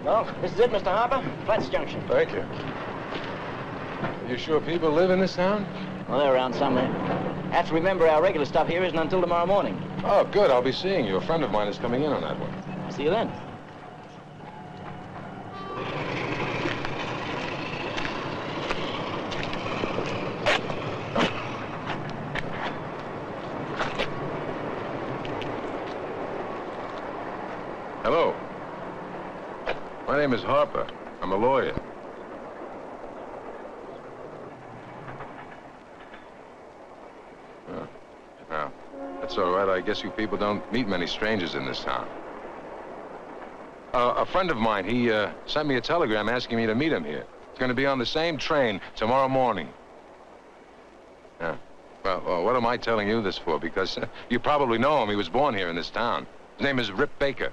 Well, this is it, Mr. Harper. Flats Junction. Thank you. Are you sure people live in this town? Well, they're around somewhere. Have to remember our regular stuff here isn't until tomorrow morning. Oh, good. I'll be seeing you. A friend of mine is coming in on that one. See you then. Hello. My name is Harper. I'm a lawyer. Now, that's all right. I guess you people don't meet many strangers in this town. A friend of mine, he sent me a telegram asking me to meet him here. He's going to be on the same train tomorrow morning. Yeah. Well, what am I telling you this for? Because you probably know him. He was born here in this town. His name is Rip Baker.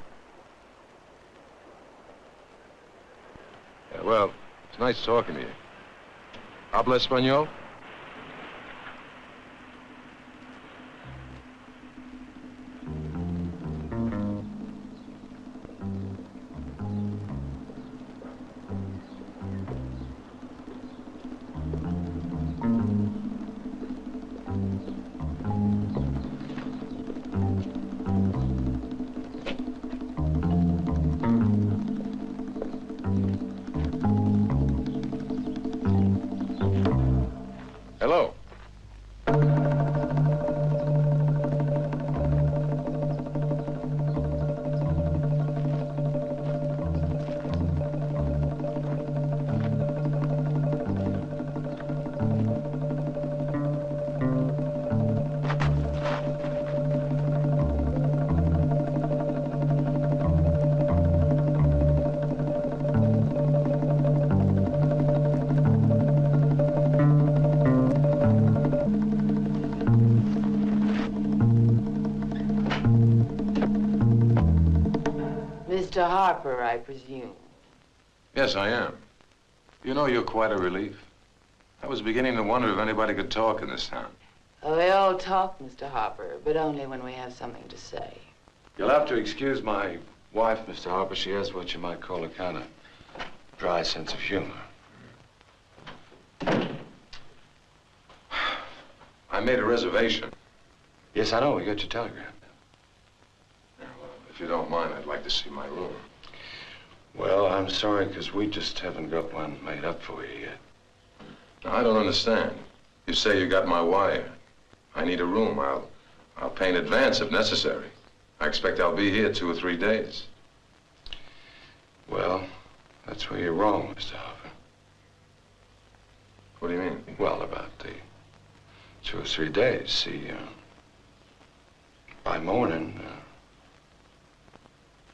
Yeah, well, it's nice talking to you. Habla español? Hello. Mr. Harper, I presume. Yes, I am. You know, you're quite a relief. I was beginning to wonder if anybody could talk in this town. Oh, we all talk, Mr. Harper, but only when we have something to say. You'll have to excuse my wife, Mr. Harper. She has what you might call a kind of dry sense of humor. I made a reservation. Yes, I know. We got your telegram. Yeah, well, if you don't mind, I'd like to see my room. Well, I'm sorry, because we just haven't got one made up for you yet. Now, I don't understand. You say you got my wire. I need a room. I'll pay in advance if necessary. I expect I'll be here 2 or 3 days. Well, that's where you're wrong, Mr. Harper. What do you mean? Well, about the 2 or 3 days. See, by morning,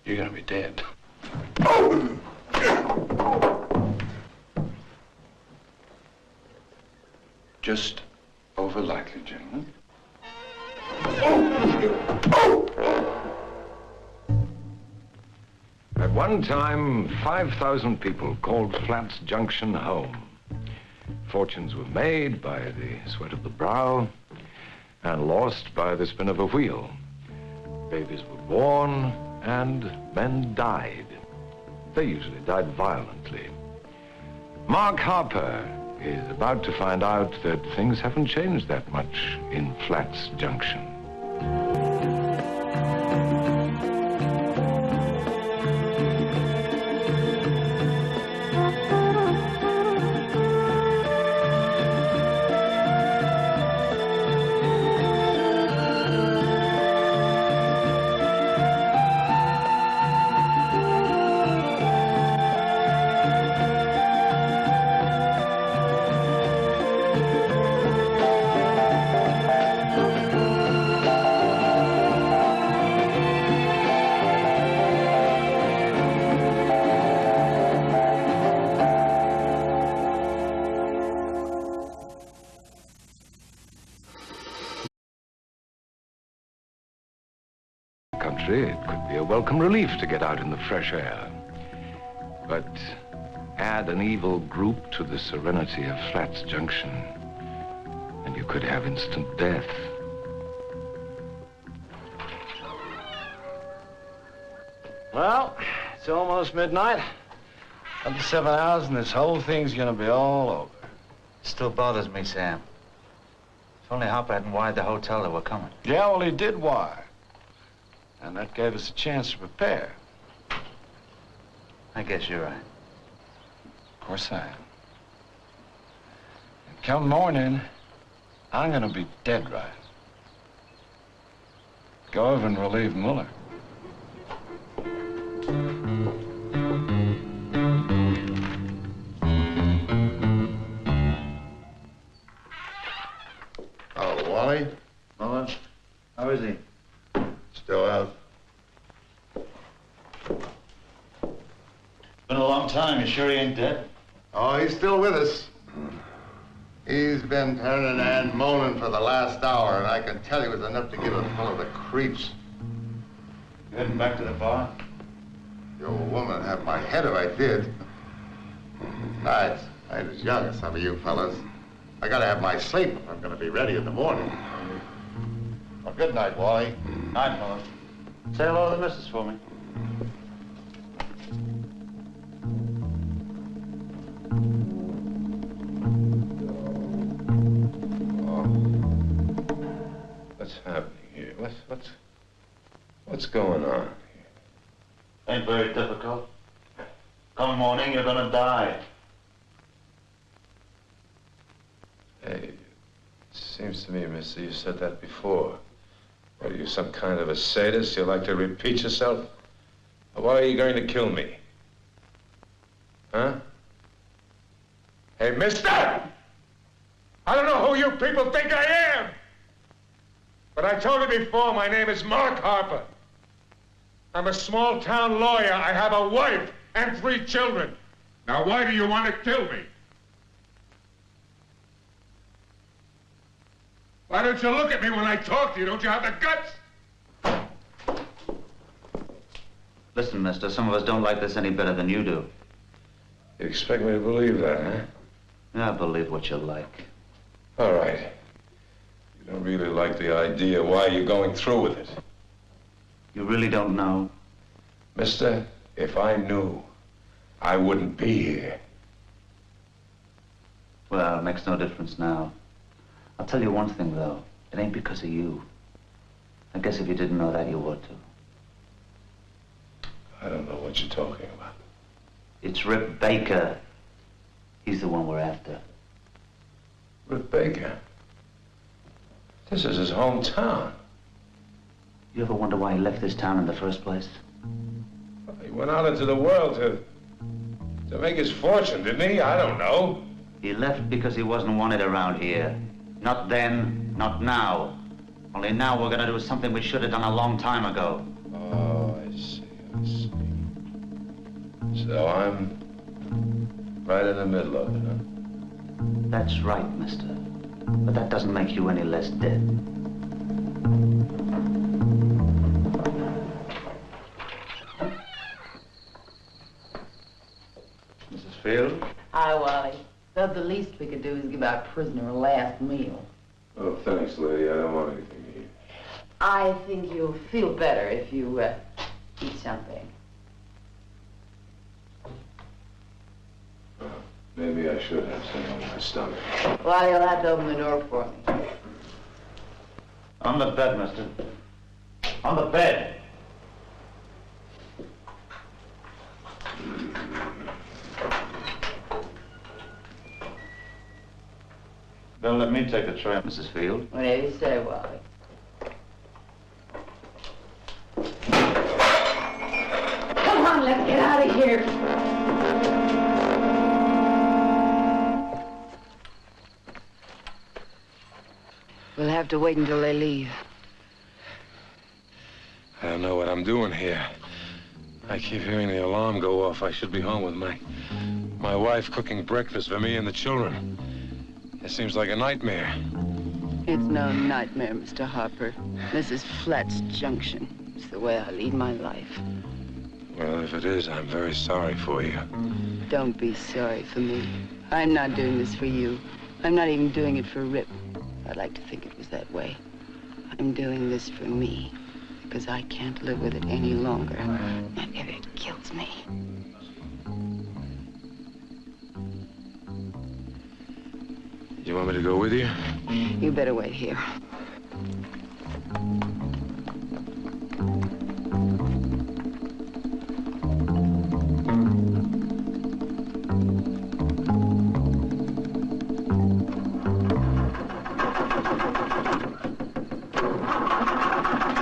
you're gonna be dead. Oh! Just over lightly, gentlemen. At one time, 5,000 people called Flats Junction home. Fortunes were made by the sweat of the brow and lost by the spin of a wheel. Babies were born and men died. They usually died violently. Mark Harper is about to find out that things haven't changed that much in Flats Junction. country, it could be a welcome relief to get out in the fresh air. But add an evil group to the serenity of Flats Junction, and you could have instant death. Well, it's almost midnight. Another 7 hours and this whole thing's gonna be all over. Still bothers me, Sam. If only Hopper hadn't wired the hotel that we're coming. Yeah, well, he did wire. And that gave us a chance to prepare. I guess you're right. Of course I am. And come morning, I'm gonna be dead right. Go over and relieve Muller. Oh, Wally? Muller? How is he? Still out. Been a long time. You sure he ain't dead? Oh, he's still with us. He's been turning and moaning for the last hour, and I can tell you it was enough to give a fellow the creeps. You heading back to the bar? The old woman had my head if I did. Besides, I ain't as young as some of you fellas. I gotta have my sleep if I'm gonna be ready in the morning. Well, good night, Wally. Night, Muller. Say hello to the missus for me. What's happening here? What's going on? Ain't very difficult. Come morning, you're gonna die. Hey, it seems to me, mister, you said that before. What, are you some kind of a sadist? You like to repeat yourself? Or why are you going to kill me? Huh? Hey, mister! I don't know who you people think I am! But I told you before, my name is Mark Harper. I'm a small-town lawyer. I have a wife and 3 children. Now, why do you want to kill me? Why don't you look at me when I talk to you? Don't you have the guts? Listen, mister, some of us don't like this any better than you do. You expect me to believe that, huh? Yeah, believe what you like. All right. You don't really like the idea. Why are you going through with it? You really don't know? Mister, if I knew, I wouldn't be here. Well, it makes no difference now. I'll tell you one thing, though. It ain't because of you. I guess if you didn't know that, you would, too. I don't know what you're talking about. It's Rip Baker. He's the one we're after. Rip Baker? This is his hometown. You ever wonder why he left this town in the first place? He went out into the world to make his fortune, didn't he? I don't know. He left because he wasn't wanted around here. Not then, not now. Only now we're gonna do something we should have done a long time ago. Oh, I see. So I'm right in the middle of it, huh? That's right, mister. But that doesn't make you any less dead. Mrs. Field? Hi, Wally. Thought the least we could do is give our prisoner a last meal. Oh, thanks, lady. I don't want anything to eat. I think you'll feel better if you eat something. Maybe I should have something on my stomach. Wally, you'll have to open the door for me. On the bed, mister. On the bed. Don't let me take the tray, Mrs. Field. Whatever you say, Wally. Come on, let's get out of here. We'll have to wait until they leave. I don't know what I'm doing here. I keep hearing the alarm go off. I should be home with my wife cooking breakfast for me and the children. It seems like a nightmare. It's no nightmare, Mr. Harper. This is Flats Junction. It's the way I lead my life. Well, if it is, I'm very sorry for you. Don't be sorry for me. I'm not doing this for you. I'm not even doing it for Rip. I'd like to think it was that way. I'm doing this for me because I can't live with it any longer. And if it kills me. You want me to go with you? You better wait here.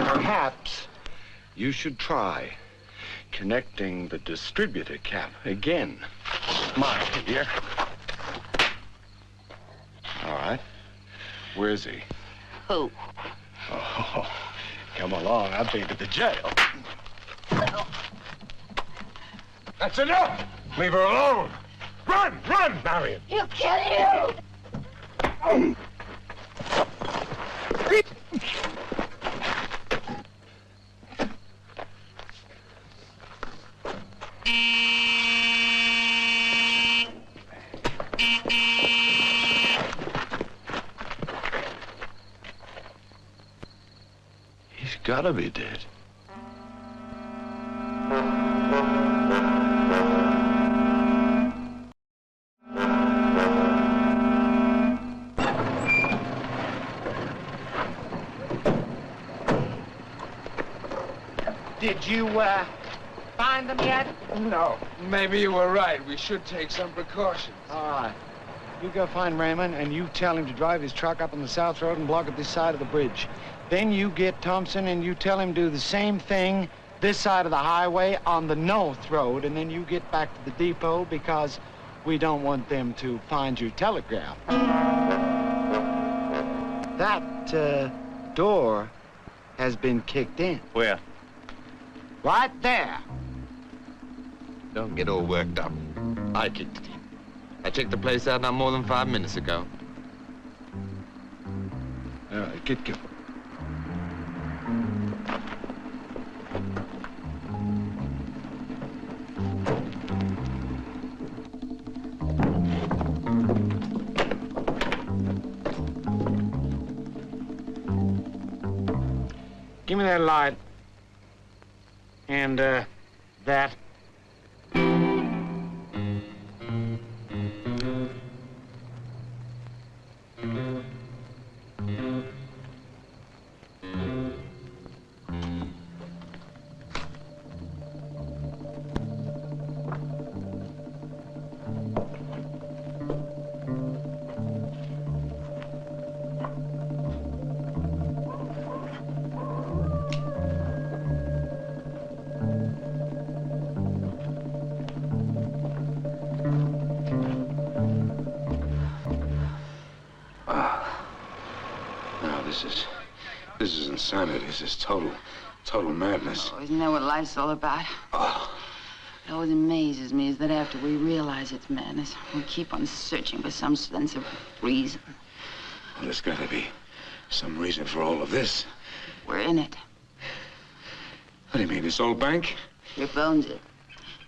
Perhaps you should try connecting the distributor cap again. Mine here. All right. Where's he? Who? Oh, come along. I've been to the jail. That's enough. Leave her alone. Run, run, Marion. He'll kill you. He's gotta be dead. Did you, find them yet? No. Maybe you were right. We should take some precautions. All right. You go find Raymond, and you tell him to drive his truck up on the south road and block up this side of the bridge. Then you get Thompson, and you tell him to do the same thing this side of the highway on the north road, and then you get back to the depot because we don't want them to find your telegraph. That, door has been kicked in. Where? Right there. Don't get all worked up. I kicked it in. I checked the place out not more than 5 minutes ago. All right, get going. Give me that light. And, that. This is insanity. This is total madness. Oh, isn't that what life's all about? Oh. What always amazes me is that after we realize it's madness, we keep on searching for some sense of reason. Well, there's got to be some reason for all of this. We're in it. What do you mean, this old bank? Rip owns it.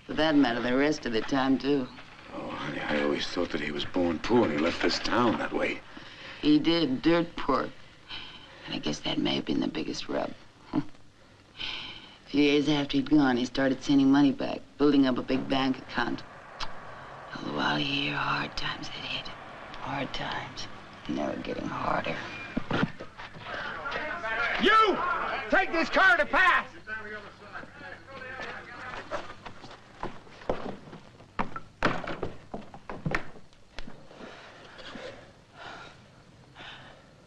For that matter, the rest of the time, too. Oh, honey, I always thought that he was born poor and he left this town that way. He did, dirt poor. And I guess that may have been the biggest rub. A few years after he'd gone, he started sending money back, building up a big bank account. All the while here, hard times had hit. Hard times. And they were getting harder. You! Take this car to pass!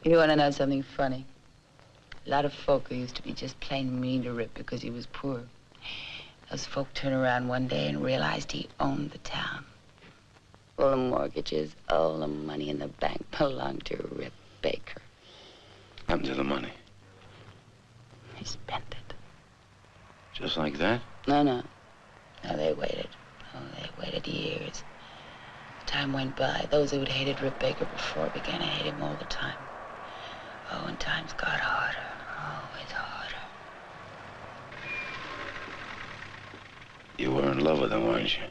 You want to know something funny? A lot of folk who used to be just plain mean to Rip because he was poor. Those folk turned around one day and realized he owned the town. All the mortgages, all the money in the bank belonged to Rip Baker. Happened to the money? He spent it. Just like that? No, no. No, they waited. Oh, they waited years. Time went by. Those who'd hated Rip Baker before began to hate him all the time. Oh, and times got harder. Always harder. were in love with him, weren't you?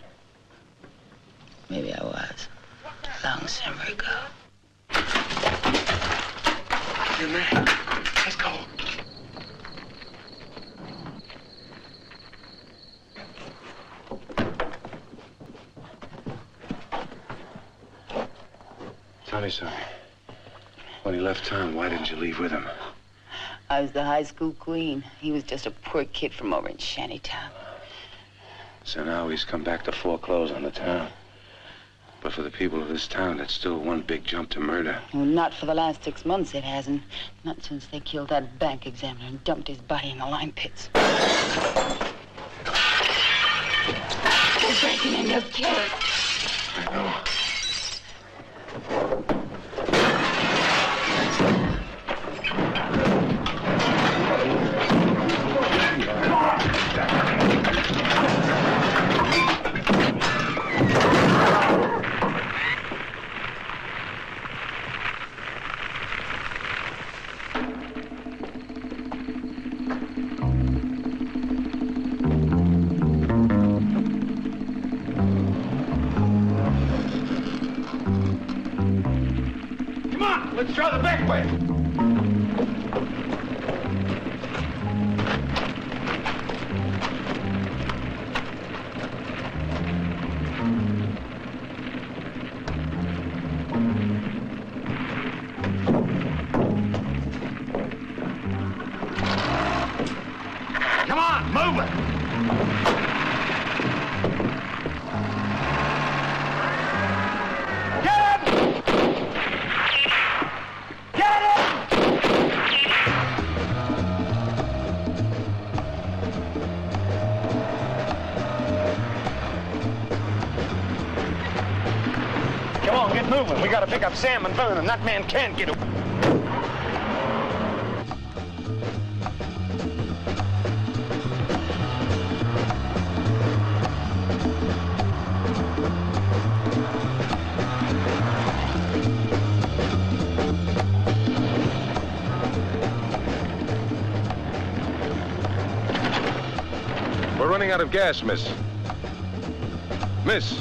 Maybe I was. Long summer ago. Here, man. Let's go. Tell me something. When he left town, why didn't you leave with him? I was the high school queen. He was just a poor kid from over in Shantytown. So now he's come back to foreclose on the town. But for the people of this town, that's still one big jump to murder. Well, not for the last 6 months, it hasn't. Not since they killed that bank examiner and dumped his body in the lime pits. They're breaking in your carrot. I know. Let's try the back way. Come on, move it. Moving. We gotta pick up Sam and Boone, and that man can't get away. We're running out of gas, miss. Miss.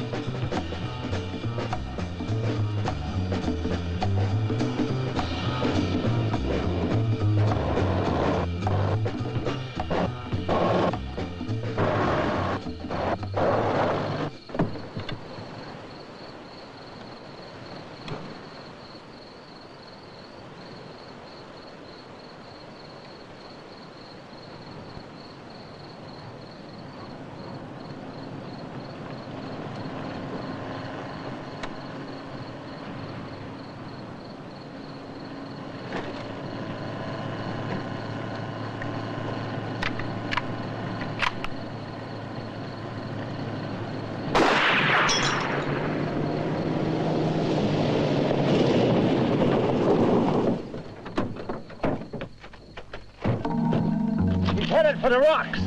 Headed for the rocks.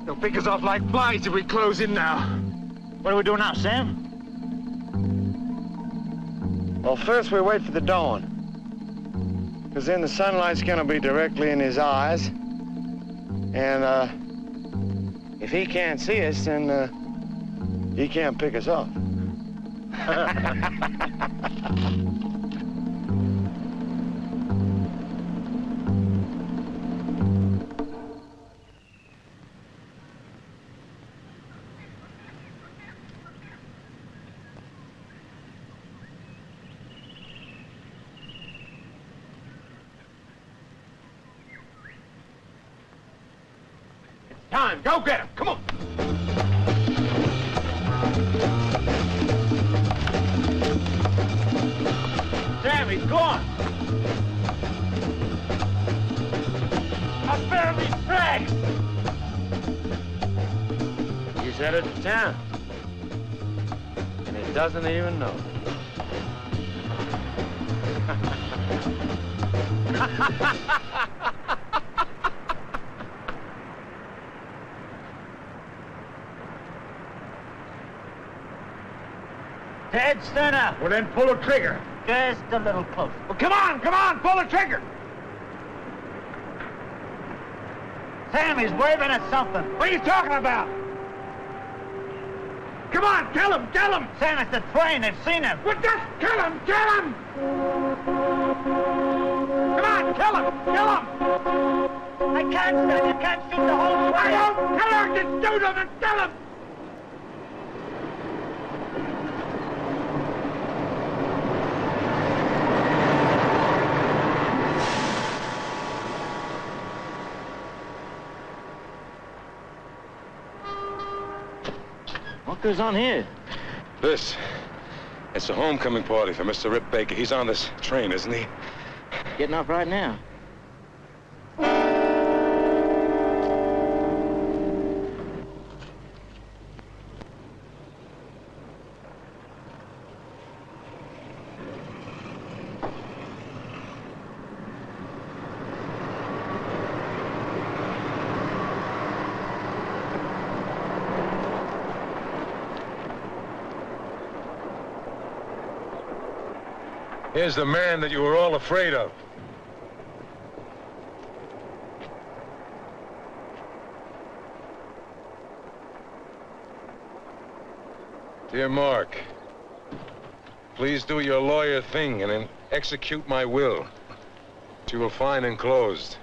They'll pick us off like flies if we close in now. What do we do now, Sam? Well, first we wait for the dawn. Because then the sunlight's gonna be directly in his eyes. And, if he can't see us, then, he can't pick us off. Time, go get him, come on. Sam, he's gone. I found these tracks. He's headed to town. And he doesn't even know. Dead center. Well, then pull the trigger. Just a little closer. Well, come on, pull the trigger. Sam, he's waving at something. What are you talking about? Come on, tell him, tell him! Sam, it's the train. They've seen him. Well, just kill him, kill him! Come on, kill him, kill him! I can't, Sam. You can't shoot the whole I train. don't tell her to shoot him and kill him! What goes on here? It's a homecoming party for Mr. Rip Baker. He's on this train, isn't he? Getting off right now. Here's the man that you were all afraid of. Dear Mark, please do your lawyer thing and then execute my will, which you will find enclosed.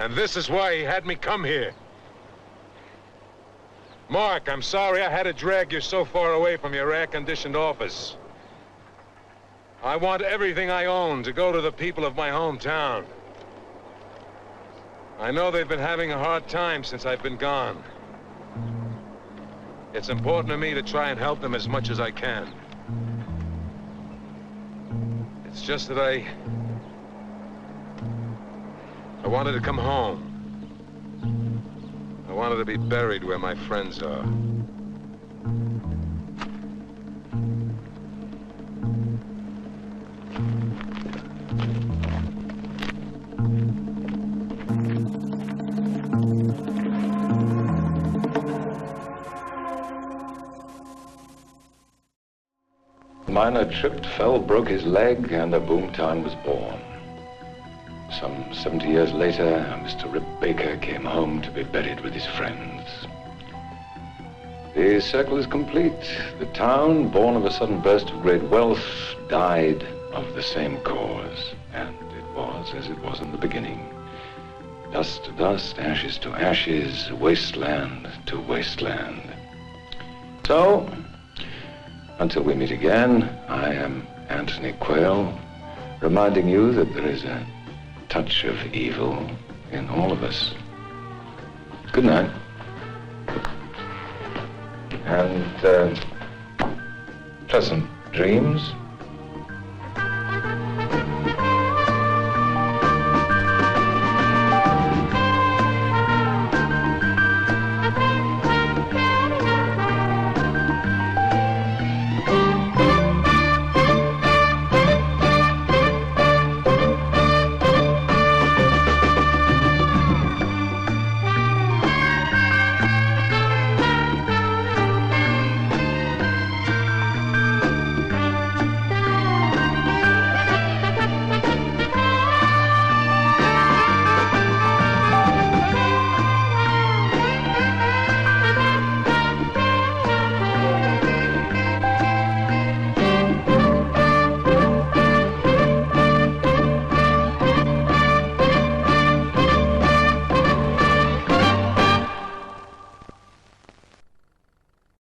And this is why he had me come here. Mark, I'm sorry I had to drag you so far away from your air-conditioned office. I want everything I own to go to the people of my hometown. I know they've been having a hard time since I've been gone. It's important to me to try and help them as much as I can. It's just that I wanted to come home. I wanted to be buried where my friends are. The miner tripped, fell, broke his leg, and a boomtown was born. Some 70 years later, Mr. Rip Baker came home to be buried with his friends. The circle is complete. The town, born of a sudden burst of great wealth, died of the same cause. And it was as it was in the beginning. Dust to dust, ashes to ashes, wasteland to wasteland. So, until we meet again, I am Anthony Quayle, reminding you that there is a touch of evil in all of us. Good night. And pleasant dreams.